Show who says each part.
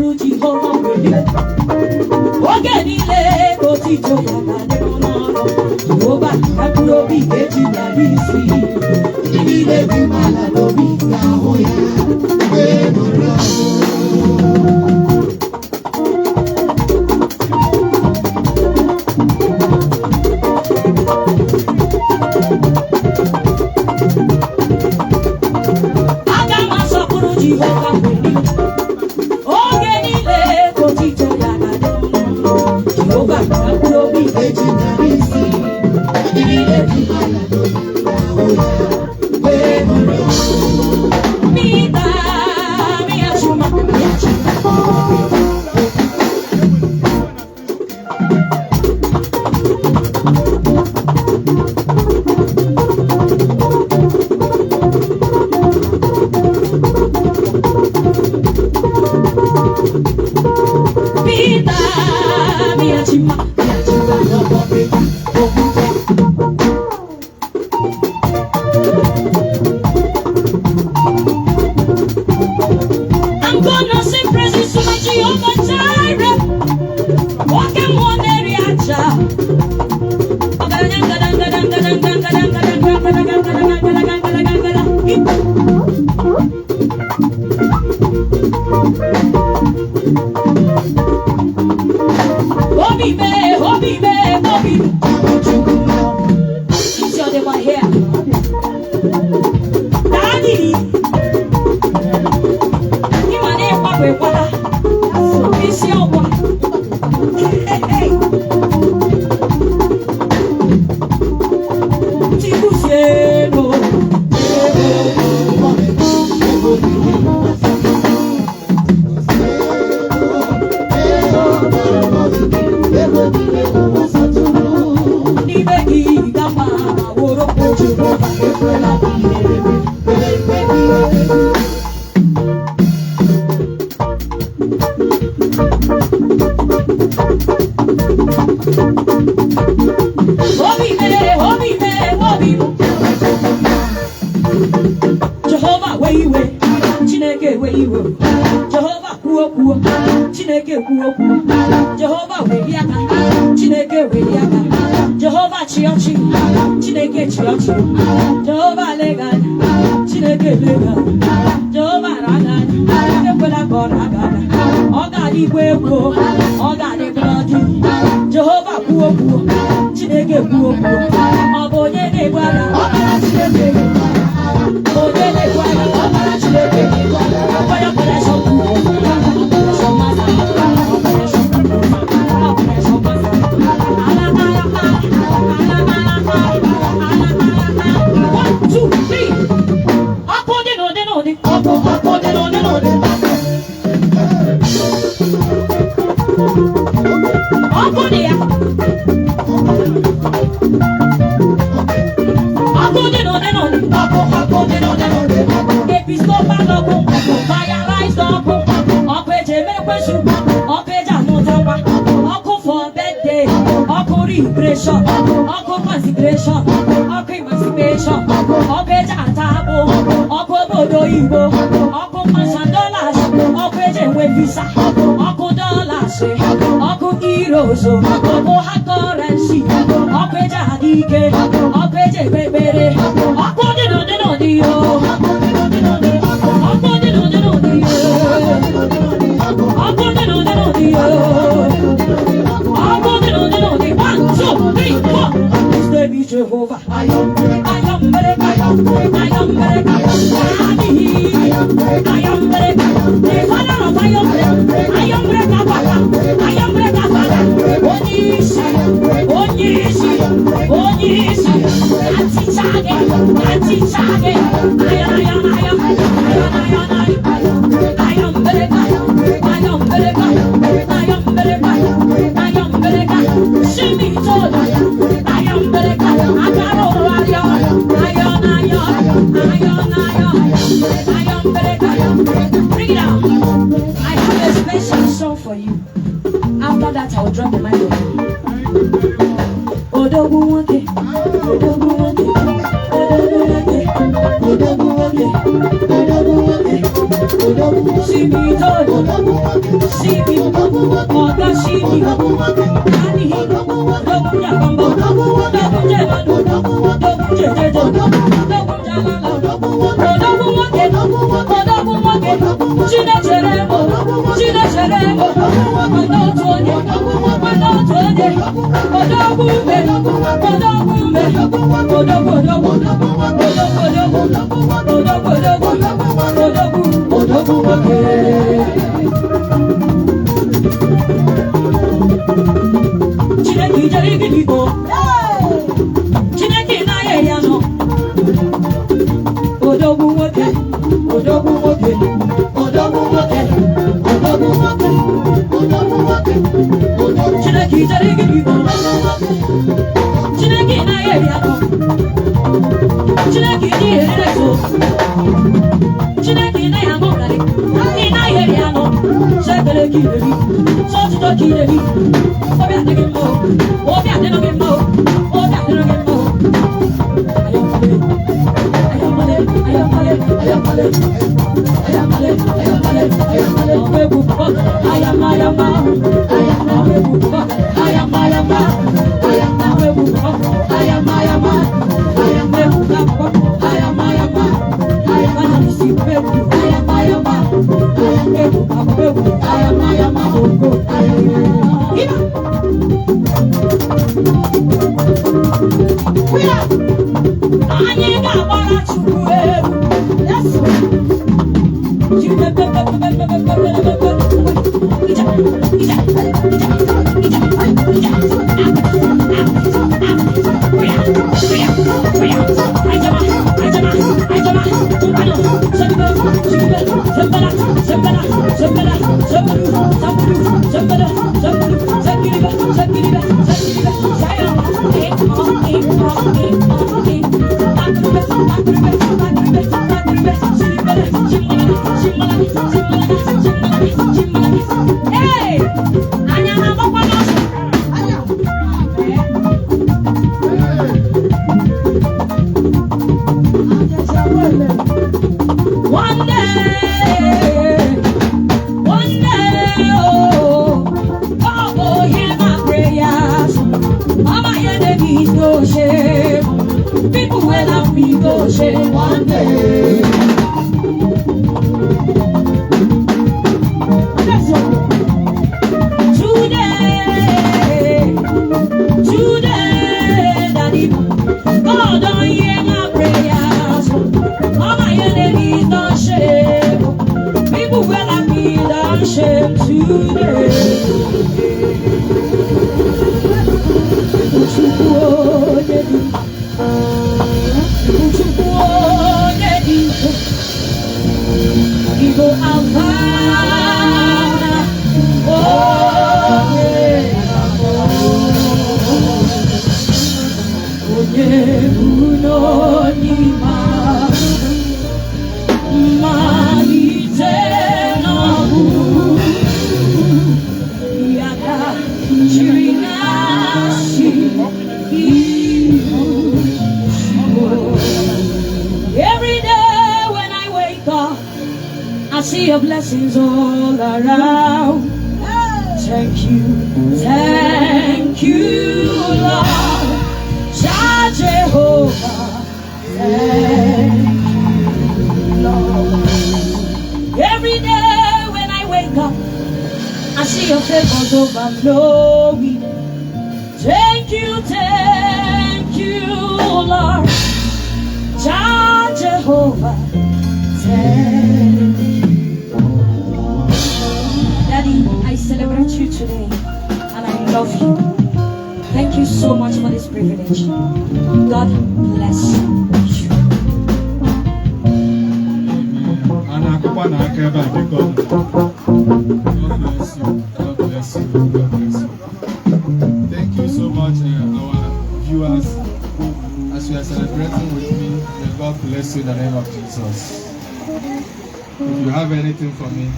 Speaker 1: sọpụrụ Jehova mgbe oge niile otito ya ga-adị n'ọrụ Jehova ka mkpụrụ obi ga-eji nyara isi ndị niile dị mala n'obi ga-ahụ ya wee bụrụ aga m asọpụrụ Jehova mgbe oge niile otito ya ga-adị n'ọrụ Jehova ka mkpụrụ obi ga-eji nyara isi ndị niile dị mala n'obi ga-ahụ ya wee bụrụ Mita, mia chuma, mia chuma. Mita, mia chuma, mia chuma. I'm gonna sing praises to my Jehovah Jireh. Walking one area, Hobby me. It's your day, my hair. Daddy. It's your one. Hey. Jehovah, where you were? Chineke, where you were? Jehovah, kuo. Chineke, kuo. Jehovah, where you are? Chineke, where you are? Jehovah, chiochi. Chineke, chiochi. Jehovah, legan. Chineke, legan. Jehovah, ragan. Jehovah, ragan. Oga di weko. Oga di bloody. Jehovah, kuo. Chineke, kuo. Obonye ne gwara. Chineke. Consecration, emancipation, Jatabo, Bodo Ibo, Masandolas, Visa, Dollars, Heroes, Currency, Jadike, Bebere, Jehovah, I am better. The Father of I am Bring it out. I have a special song for you. After that, I will drop the mic on you. See me done. See me. Oga see me. Nani he. Dobu ya bambo. Dobu je manu. Dobu je jejo. Dobu jalala. Dobu wake. Dobu wake. Chine cheremo. Chine cheremo. Mano tonye. Mano tonye. Odobu me. Odobu me. Odobu. Odobu wake. Chineke jere gidigo. Chineke na ye ya no. Odobu wake. Odobu wake. Odobu wake. Odobu wake. Odobu wake. Chineke jere gidigo. Chineke na ye ya no. Chineke ni ye so. Chineke na ya mo kare. Ni na ye ya no. Shekele kidebi. So to kidebi. Obi ate ke mo. Obi ate no ke mo. Obi ate no ke mo. Ayamale. Ayamale. Ayamale. Ayamale. Ayamale. Ayamale. Obebu bok. Ayamayama. Obebu bok. Ayamayama. Obebu bok. Ayamayama. Obebu bok. Ayamayama. Ayamale si bebu. Ayamayama. Obebu bok. Ayamayama. Ogo. Ina. Kuya. Anyị ga-agbara Chukwu egwu. Yes. Hey! Anya na mokwa no. Anya. One day, oh, hear my prayers. Mama, hear the beat go shame. People will have me go shame one day. Today, Daddy, God don't hear my prayers. Mama, hear the beat go shame. People will have me done shame today. Ibo Alpha, every day when I wake up, I see your blessings all around. Thank you, Lord, Jah Jehovah. Thank you, Lord. Every day when I wake up, I see your favors overflowing. Thank you, Lord, Jah Jehovah. Thank you. Daddy, I celebrate you today and I love you. Thank you so much for this privilege. God bless you.
Speaker 2: God bless you. Thank you so much, our viewers. As you are celebrating with me, may God bless you in the name of Jesus. If you have anything for me,